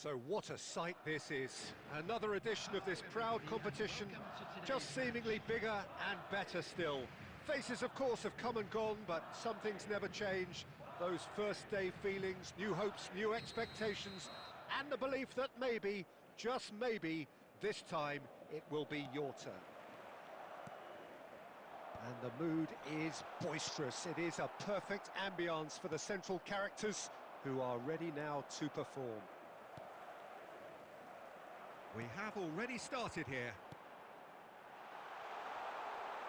So what a sight this is. Another edition of this proud competition, just seemingly bigger and better still. Faces, of course, have come and gone, but some things never change. Those first day feelings, new hopes, new expectations, and the belief that maybe, just maybe, this time it will be your turn. And the mood is boisterous. It is a perfect ambience for the central characters who are ready now to perform. We have already started here.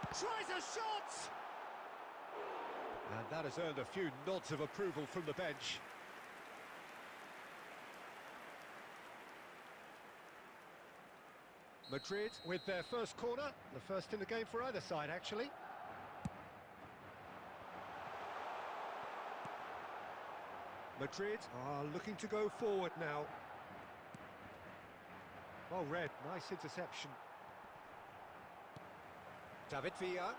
Tries a shot! And that has earned a few nods of approval from the bench. Madrid with their first corner, the first in the game for either side, actually. Madrid are looking to go forward now. Well read, nice interception. David Villa.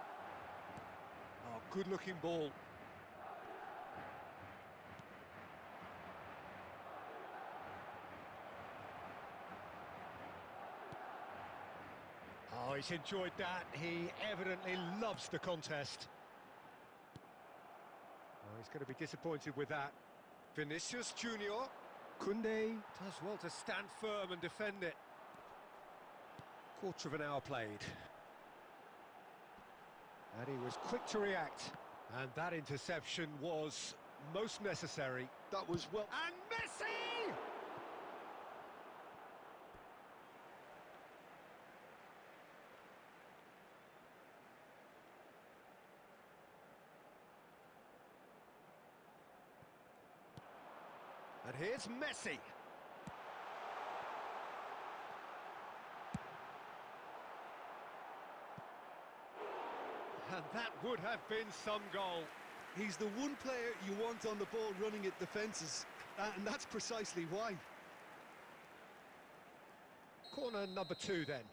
Oh, good-looking ball. Oh, he's enjoyed that. He evidently loves the contest. Oh, he's going to be disappointed with that. Vinicius Junior. Koundé does well to stand firm and defend it. Quarter of an hour played. And he was quick to react. And that interception was most necessary. That was well... And Messi! And here's Messi. And that would have been some goal. He's the one player you want on the ball running at defences, and that's precisely why. Corner number 2 then.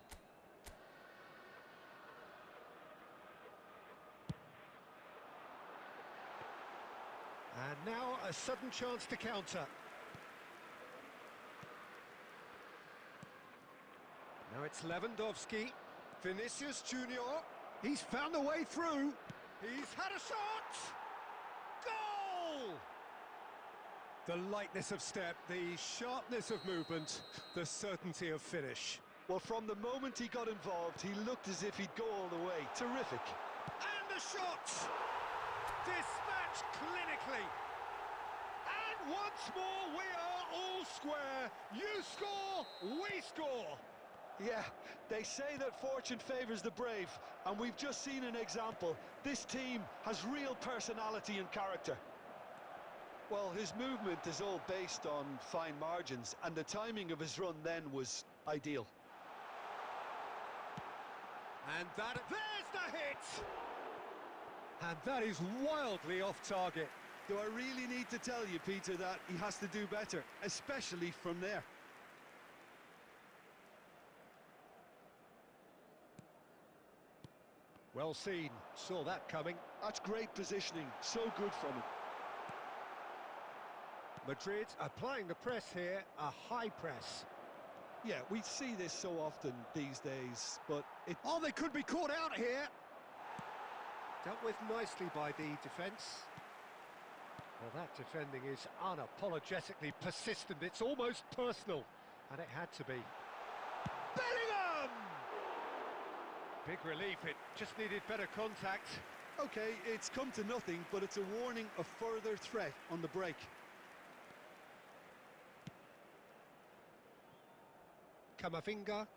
And now a sudden chance to counter. Now it's Lewandowski. Vinicius Junior. He's found a way through. He's had a shot! Goal! The lightness of step, the sharpness of movement, the certainty of finish. Well, from the moment he got involved, he looked as if he'd go all the way. Terrific. And the shot! Dispatched clinically. And once more, we are all square. You score, we score. Yeah, they say that fortune favours the brave, and we've just seen an example. This team has real personality and character. Well, his movement is all based on fine margins, and the timing of his run then was ideal. And there's the hit! And that is wildly off target. Do I really need to tell you, Peter, that he has to do better, especially from there? Well seen, saw that coming. That's great positioning, so good from him. Madrid applying the press here, a high press. Yeah, we see this so often these days, but it... Oh, they could be caught out here! Dealt with nicely by the defence. Well, that defending is unapologetically persistent, it's almost personal, and it had to be. Bellingham! Big relief, it just needed better contact. OK, it's come to nothing, but it's a warning of further threat on the break. Camavinga.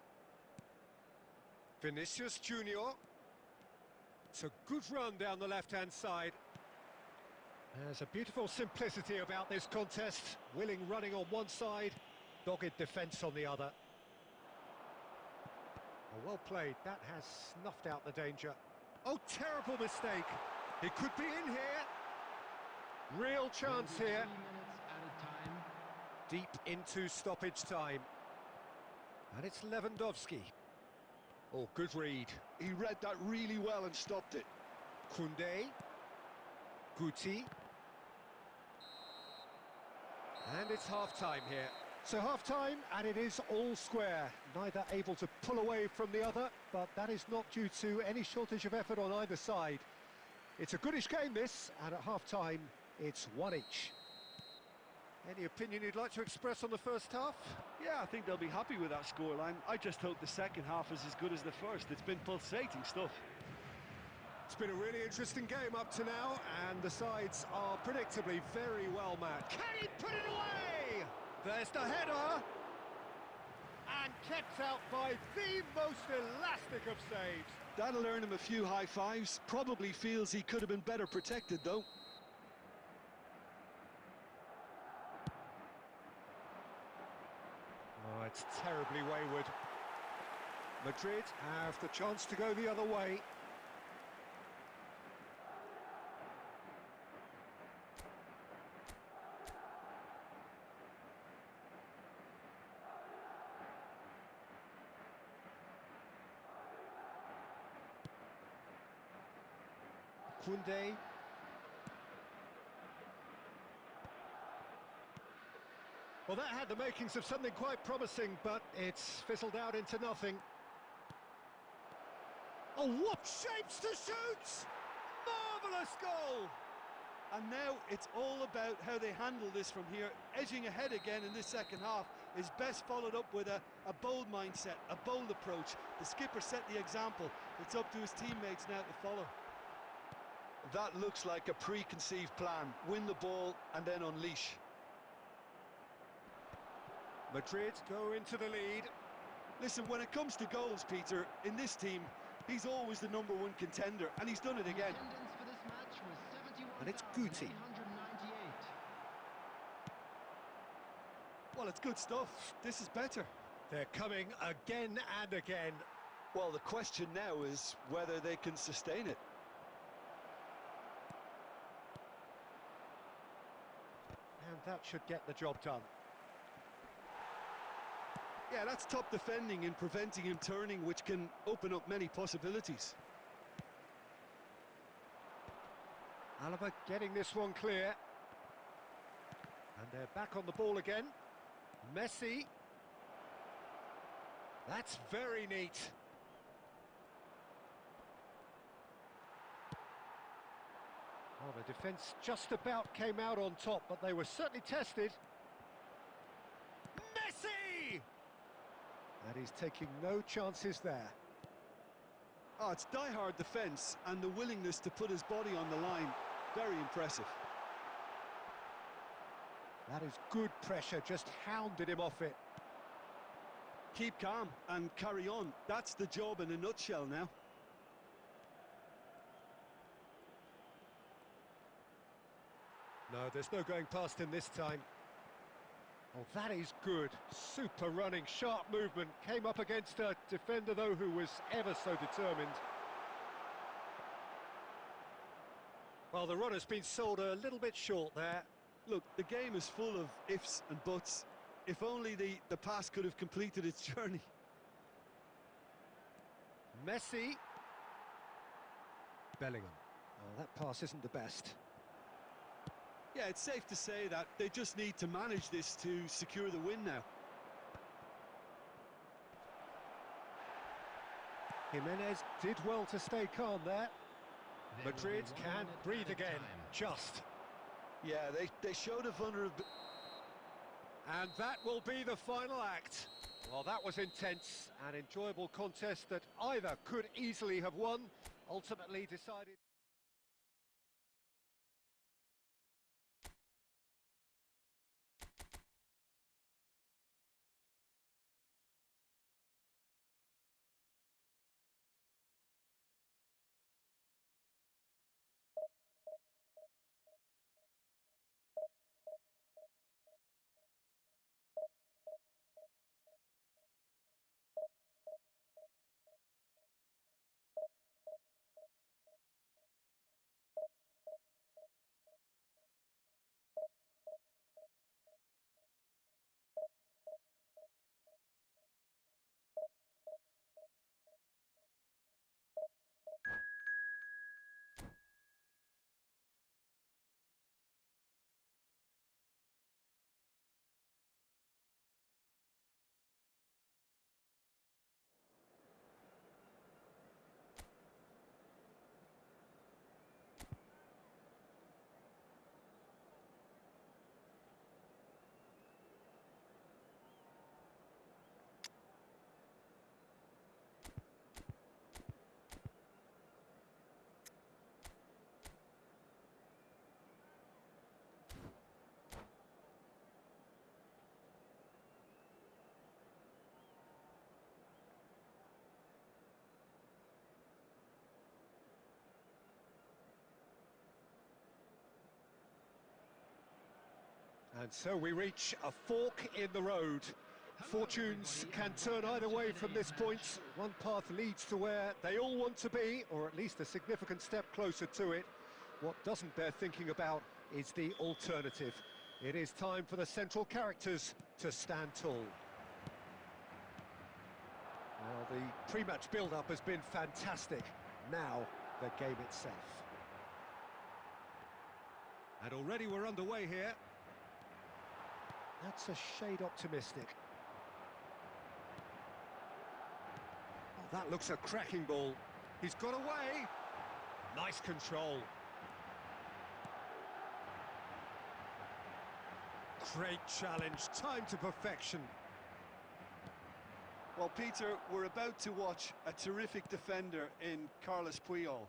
Vinicius Junior. It's a good run down the left-hand side. There's a beautiful simplicity about this contest. Willing running on one side, dogged defence on the other. Well played, that has snuffed out the danger. Oh, terrible mistake. He could be in here. Real chance here. Deep into stoppage time. And it's Lewandowski. Oh, good read. He read that really well and stopped it. Koundé. Guti. And it's half-time here. So half-time, and it is all square. Neither able to pull away from the other, but that is not due to any shortage of effort on either side. It's a goodish game, this, and at half-time, it's one each. Any opinion you'd like to express on the first half? Yeah, I think they'll be happy with that scoreline. I just hope the second half is as good as the first. It's been pulsating stuff. It's been a really interesting game up to now, and the sides are predictably very well matched. Can he put it away? There's the header! And kept out by the most elastic of saves. That'll earn him a few high fives. Probably feels he could have been better protected, though. Oh, it's terribly wayward. Madrid have the chance to go the other way. Koundé. Well, that had the makings of something quite promising, but it's fizzled out into nothing. Oh, what shapes to shoot! Marvellous goal! And now it's all about how they handle this from here. Edging ahead again in this second half is best followed up with a bold mindset, a bold approach. The skipper set the example. It's up to his teammates now to follow. That looks like a preconceived plan. Win the ball and then unleash. Madrid go into the lead. Listen, when it comes to goals, Peter, in this team, he's always the #1 contender, and he's done it again. And it's Guti. Well, it's good stuff. This is better. They're coming again and again. Well, the question now is whether they can sustain it. And that should get the job done. Yeah, that's top defending and preventing him turning, which can open up many possibilities. Alaba getting this one clear. And they're back on the ball again. Messi. That's very neat. Oh, the defence just about came out on top, but they were certainly tested. Messi! And he's taking no chances there. Oh, it's die-hard defence and the willingness to put his body on the line. Very impressive. That is good pressure, just hounded him off it. Keep calm and carry on. That's the job in a nutshell now. No, there's no going past him this time. Oh, that is good. Super running, sharp movement. Came up against a defender, though, who was ever so determined. Well, the run has been sold a little bit short there. Look, the game is full of ifs and buts. If only the pass could have completed its journey. Messi. Bellingham. Oh, that pass isn't the best. Yeah, it's safe to say that they just need to manage this to secure the win now. Jimenez did well to stay calm there. Madrid can breathe again, just. Yeah, they showed a vulnerability. And that will be the final act. Well, that was intense, an enjoyable contest that either could easily have won, ultimately decided... And so we reach a fork in the road. Fortunes can turn either way from this point. One path leads to where they all want to be, or at least a significant step closer to it. What doesn't bear thinking about is the alternative. It is time for the central characters to stand tall. Well, the pre-match build-up has been fantastic. Now, the game itself. And already we're underway here. That's a shade optimistic. Oh, that looks a cracking ball. He's got away. Nice control. Great challenge, time to perfection. Well, Peter, we're about to watch a terrific defender in Carlos Puyol.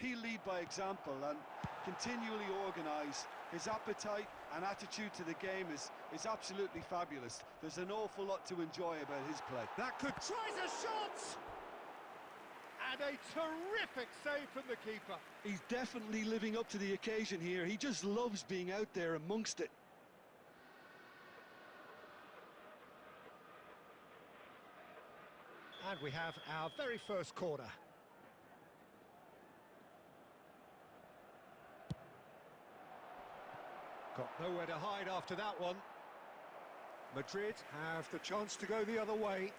He'll lead by example and continually organise. His appetite and attitude to the game is absolutely fabulous. There's an awful lot to enjoy about his play. That could tries a shot! And a terrific save from the keeper. He's definitely living up to the occasion here. He just loves being out there amongst it. And we have our very first corner. Got nowhere to hide after that one. Madrid have the chance to go the other way.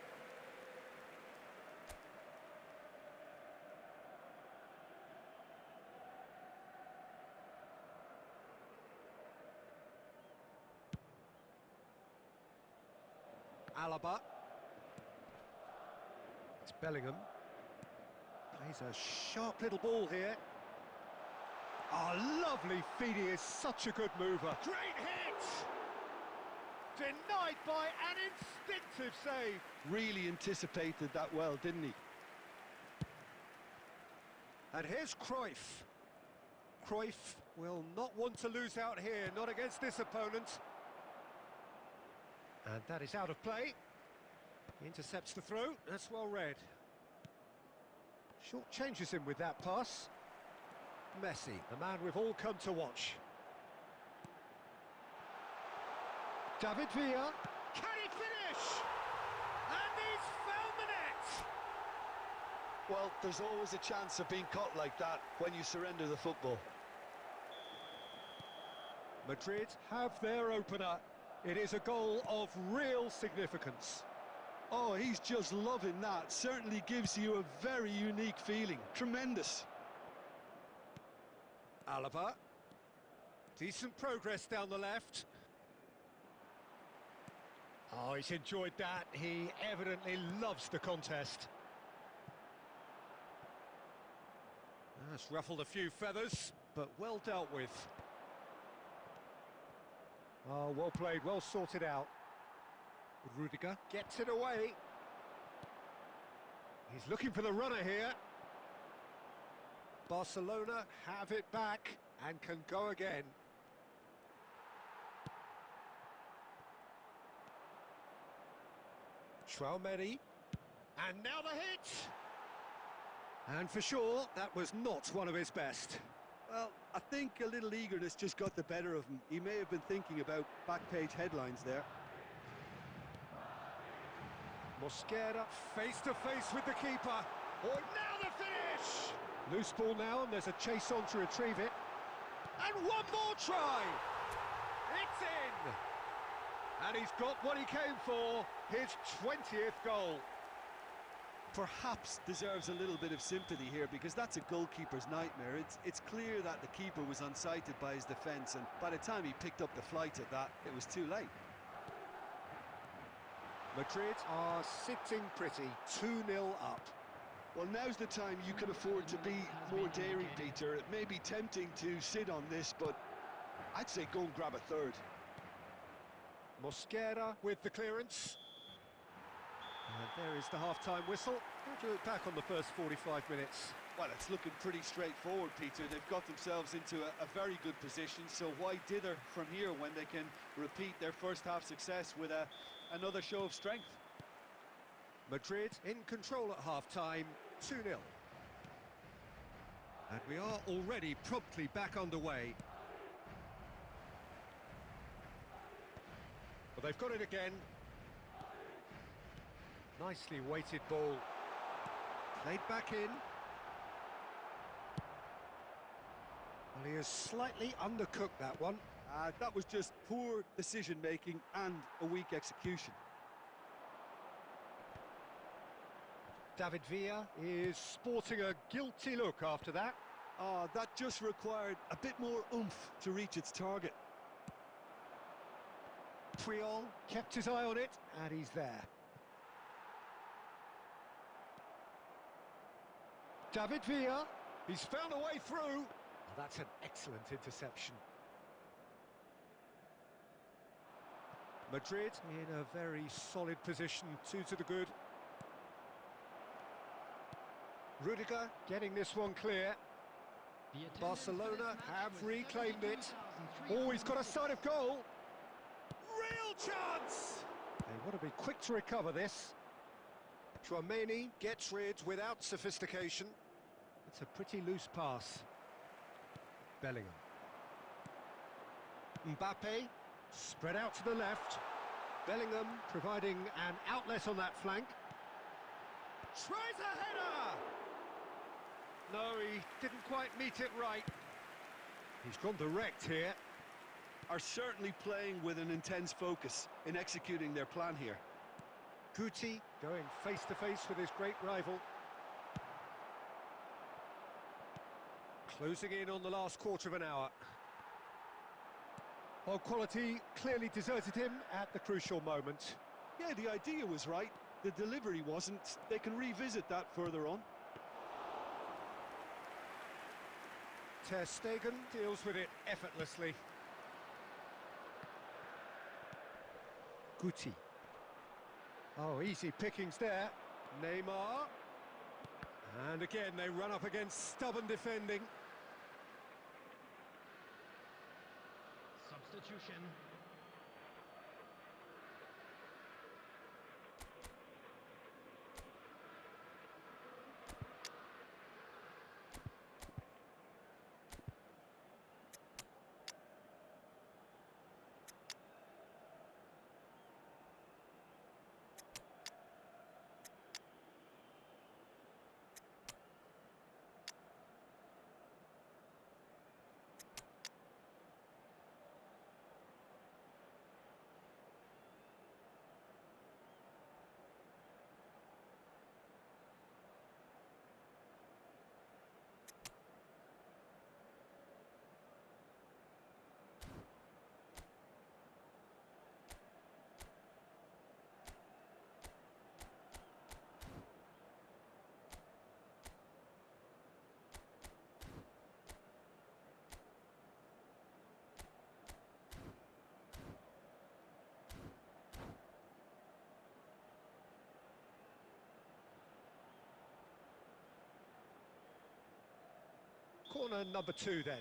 Alaba. It's Bellingham. Plays a sharp little ball here. Oh, lovely feed. He is such a good mover. Great hit! Denied by an instinctive save. Really anticipated that well, didn't he? And here's Cruyff. Cruyff will not want to lose out here, not against this opponent. And that is out of play. He intercepts the throw. That's well read. Short changes him with that pass. Messi, the man we've all come to watch. David Villa. Can he finish? And he's found the net! Well, there's always a chance of being caught like that when you surrender the football. Madrid have their opener. It is a goal of real significance. Oh, he's just loving that. Certainly gives you a very unique feeling. Tremendous. Alaba. Decent progress down the left. Oh, he's enjoyed that. He evidently loves the contest. That's ruffled a few feathers, but well dealt with. Oh, well played, well sorted out. Rudiger gets it away. He's looking for the runner here. Barcelona have it back and can go again. Traumeri. And now the hit! And for sure, that was not one of his best. Well, I think a little eagerness just got the better of him. He may have been thinking about back-page headlines there. Mosquera face-to-face with the keeper. Oh, now the finish! Loose ball now, and there's a chase on to retrieve it. And one more try! It's in! And he's got what he came for, his 20th goal. Perhaps deserves a little bit of sympathy here, because that's a goalkeeper's nightmare. It's clear that the keeper was unsighted by his defence, and by the time he picked up the flight at that, it was too late. Madrid are sitting pretty, 2-0 up. Well, now's the time you can afford to be more daring, Peter. It may be tempting to sit on this, but I'd say go and grab a third. Mosquera with the clearance. And there is the half-time whistle. How do you look back on the first 45 minutes? Well, it's looking pretty straightforward, Peter. They've got themselves into a very good position, so why dither from here when they can repeat their first-half success with another show of strength? Madrid in control at half-time, 2-0. And we are already promptly back underway. Well, they've got it again. Nicely weighted ball. Played back in. Well, he has slightly undercooked that one. That was just poor decision-making and a weak execution. David Villa is sporting a guilty look after that. That just required a bit more oomph to reach its target. Puyol kept his eye on it, and he's there. David Villa, he's found a way through. Oh, that's an excellent interception. Madrid in a very solid position, 2 to the good. Rudiger getting this one clear. Barcelona have reclaimed it. Oh, he's got a sight of goal. Real chance! They want to be quick to recover this. Chouameni gets rid without sophistication. It's a pretty loose pass. Bellingham. Mbappe, spread out to the left. Bellingham providing an outlet on that flank. Tries a header! No, he didn't quite meet it right. He's gone direct here. Are certainly playing with an intense focus in executing their plan here. Guti going face-to-face with his great rival. Closing in on the last quarter of an hour. Well, quality clearly deserted him at the crucial moment. Yeah, the idea was right. The delivery wasn't. They can revisit that further on. Ter Stegen deals with it effortlessly. Guti. Oh, easy pickings there. Neymar. And again, they run up against stubborn defending. Substitution. Corner number 2 then.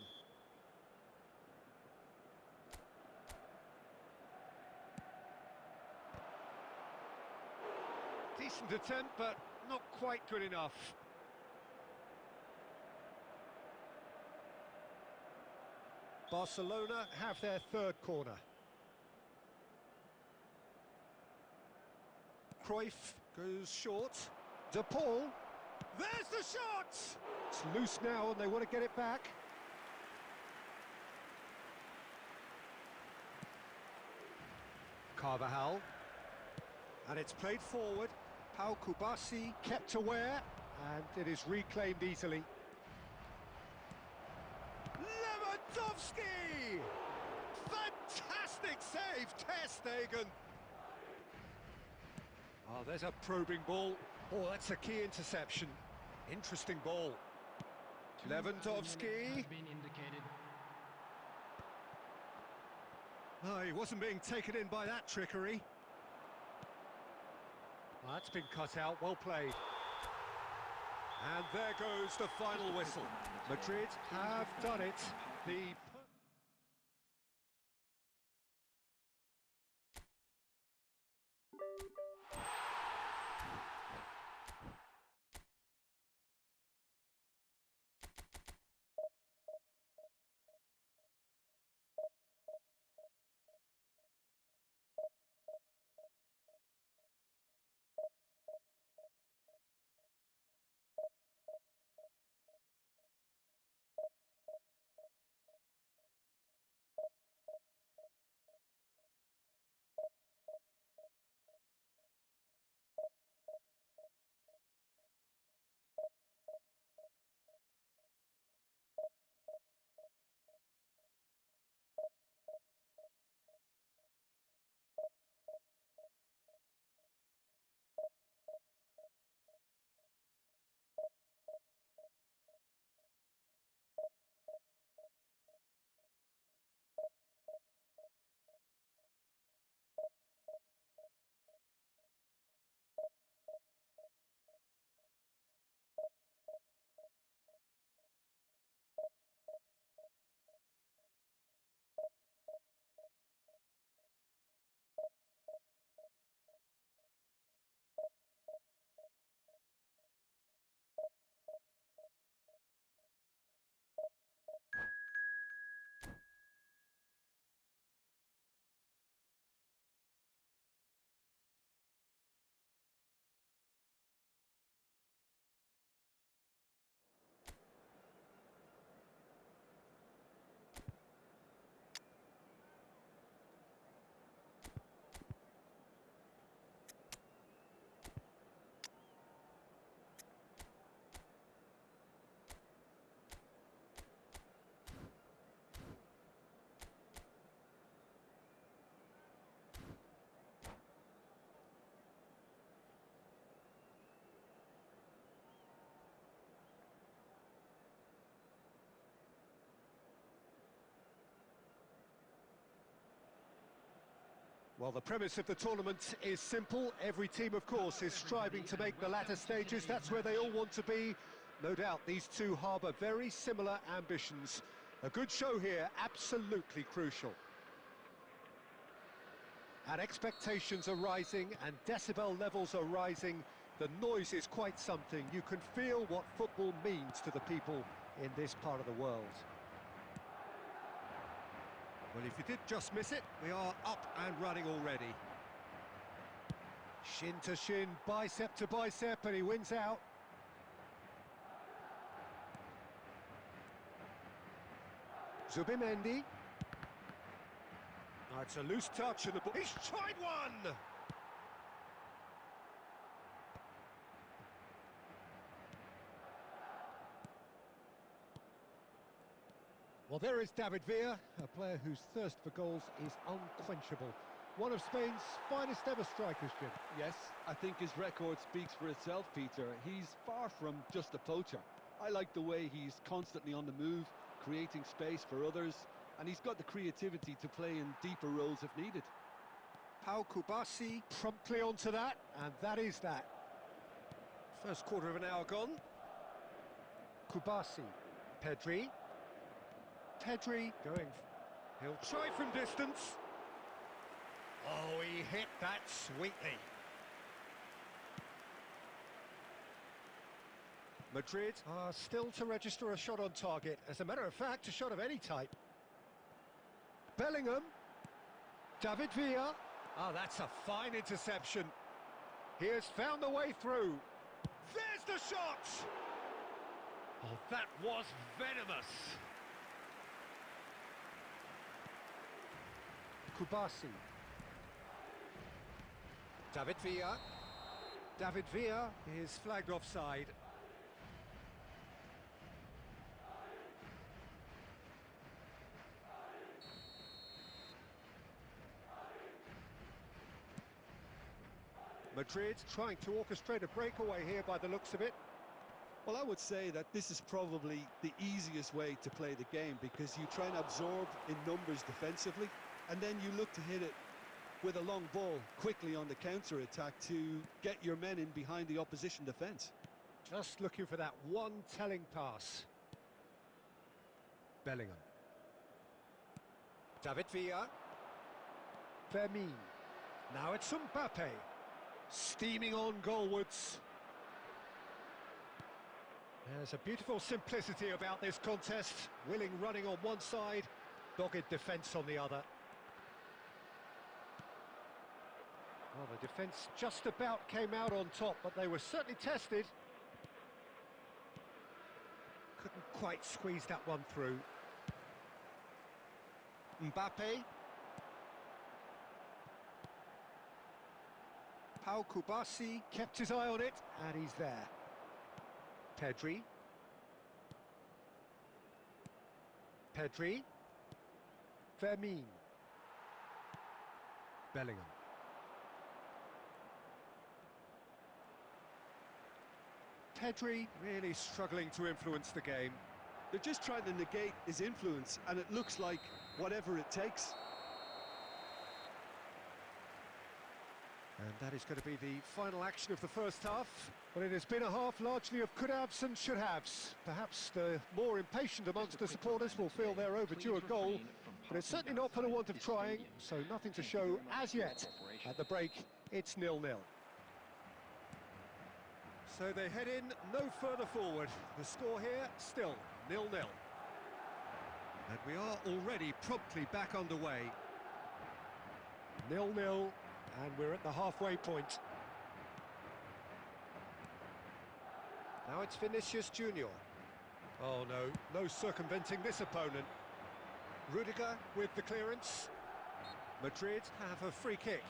Decent attempt, but not quite good enough. Barcelona have their third corner. Cruyff goes short. De Paul. There's the shot! It's loose now and they want to get it back. Carvajal. And it's played forward. Pau Kubasi kept aware, and it is reclaimed easily. Lewandowski! Fantastic save, Ter Stegen! Oh, there's a probing ball. Oh, that's a key interception. Interesting ball. Lewandowski. Oh, he wasn't being taken in by that trickery. Oh, that's been cut out, well played. And there goes the final whistle. Madrid have done it. The Well, the premise of the tournament is simple. Every team, of course, is striving to make the latter stages. That's where they all want to be. No doubt these two harbour very similar ambitions. A good show here, absolutely crucial. And expectations are rising and decibel levels are rising. The noise is quite something. You can feel what football means to the people in this part of the world. Well, if you did just miss it, we are up and running already. Shin to shin, bicep to bicep, and he wins out. Zubimendi. Oh, it's a loose touch and the ball. He's tried one! Well, there is David Villa, a player whose thirst for goals is unquenchable. One of Spain's finest ever strikers, Jim. Yes, I think his record speaks for itself, Peter. He's far from just a poacher. I like the way he's constantly on the move, creating space for others, and he's got the creativity to play in deeper roles if needed. Pau Kubasi promptly onto that, and that is that. First quarter of an hour gone. Kubasi, Pedri. Pedri going, he'll try from distance. Oh, he hit that sweetly. Madrid are still to register a shot on target. As a matter of fact, a shot of any type. Bellingham. David Villa. Oh, that's a fine interception. He has found the way through. There's the shot! Oh, that was venomous. Kubasi. David Villa. David Villa is flagged offside. Madrid trying to orchestrate a breakaway here by the looks of it. Well, I would say that this is probably the easiest way to play the game because you try and absorb in numbers defensively, and then you look to hit it with a long ball quickly on the counter-attack to get your men in behind the opposition defence. Just looking for that one telling pass. Bellingham. David Villa. Fermin. Now it's Mbappe. Steaming on goalwards. There's a beautiful simplicity about this contest. Willing running on one side, dogged defence on the other. Well, the defence just about came out on top, but they were certainly tested. Couldn't quite squeeze that one through. Mbappe. Pau Kubasi kept his eye on it, and he's there. Pedri. Pedri. Fermin. Bellingham. Pedri really struggling to influence the game. They're just trying to negate his influence, and it looks like whatever it takes. And that is going to be the final action of the first half. But it has been a half largely of could-haves and should-haves. Perhaps the more impatient amongst the supporters will feel they're overdue a goal, but it's certainly not for the want of trying, so nothing to show as yet. At the break, it's 0-0. So they head in no further forward. The score here, still 0-0. And we are already promptly back underway. 0-0. And we're at the halfway point. Now it's Vinicius Junior. Oh no, no circumventing this opponent. Rudiger with the clearance. Madrid have a free kick.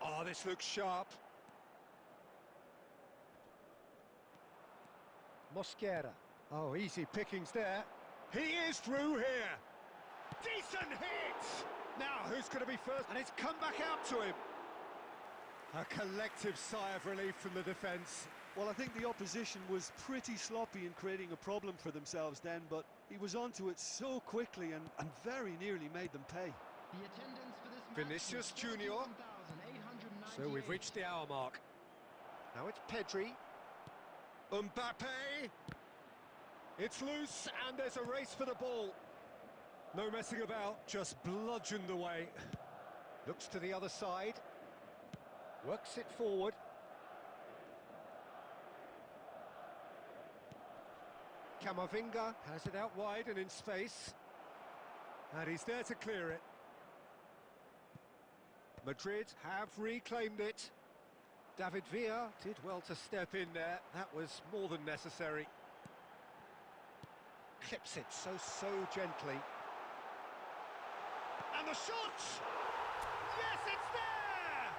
Oh, this looks sharp. Mosquera. Oh, easy pickings there. He is through here. Decent hit! Now, who's going to be first? And it's come back out to him. A collective sigh of relief from the defence. Well, I think the opposition was pretty sloppy in creating a problem for themselves then, but he was onto it so quickly and very nearly made them pay. The attendance for this Vinicius Junior. So we've reached the hour mark. Now it's Pedri. Mbappe. It's loose and there's a race for the ball. No messing about, just bludgeoned away. Looks to the other side. Works it forward. Camavinga has it out wide and in space. And he's there to clear it. Madrid have reclaimed it. David Villa did well to step in there. That was more than necessary. Clips it so gently. And the shot! Yes, it's there!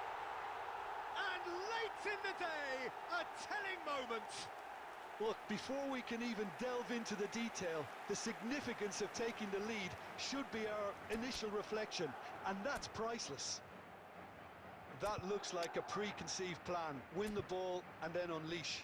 And late in the day, a telling moment. Look, before we can even delve into the detail, the significance of taking the lead should be our initial reflection, and that's priceless. That looks like a preconceived plan. Win the ball and then unleash.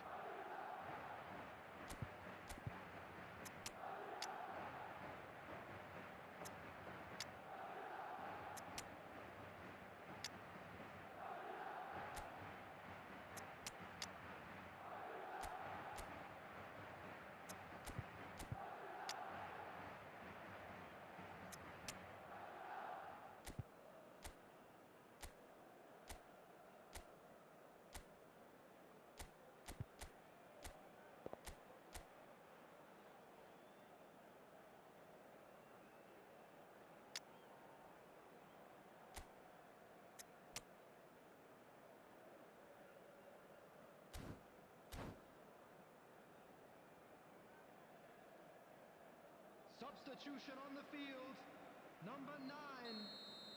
Substitution on the field. Number 9,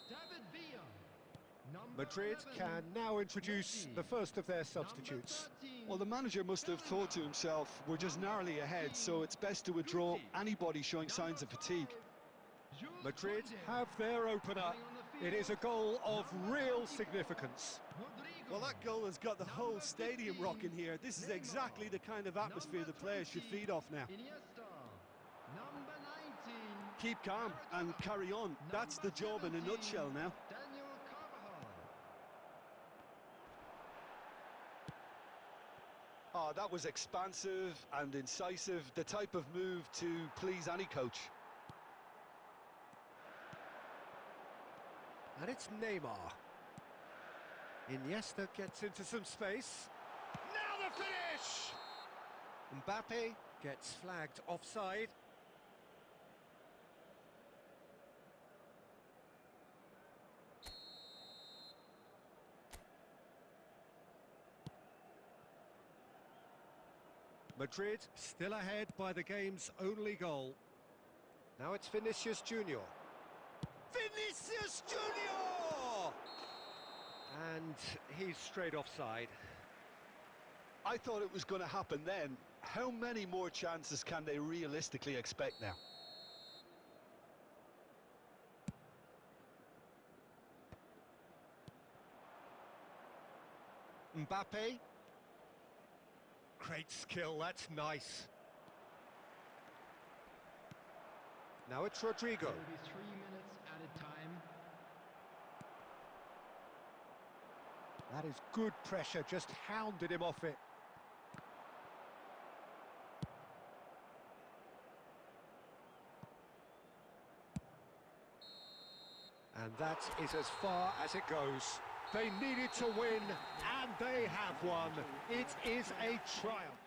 David Villa. Madrid 11, can now introduce Messi. the first of their substitutes. 13, Well, the manager must have thought to himself, we're just narrowly ahead, so it's best to withdraw anybody showing signs of fatigue. Madrid have their opener. It is a goal of real significance. Well, that goal has got the whole stadium rocking here. This is exactly the kind of atmosphere the players should feed off now. Iniesta. Number 19, Keep calm and carry on. That's the job in a nutshell now. Daniel Carvajal. Oh, that was expansive and incisive, the type of move to please any coach. And it's Neymar. Iniesta gets into some space. Now the finish! Mbappe gets flagged offside. Madrid still ahead by the game's only goal. Now it's Vinicius Junior. Vinicius Junior! And he's straight offside. I thought it was going to happen then. How many more chances can they realistically expect now? Mbappe. Great skill, that's nice. Now it's Rodrigo. There will be 3 minutes added time. That is good pressure, just hounded him off it. And that is as far as it goes. They needed to win, and they have won. It is a triumph.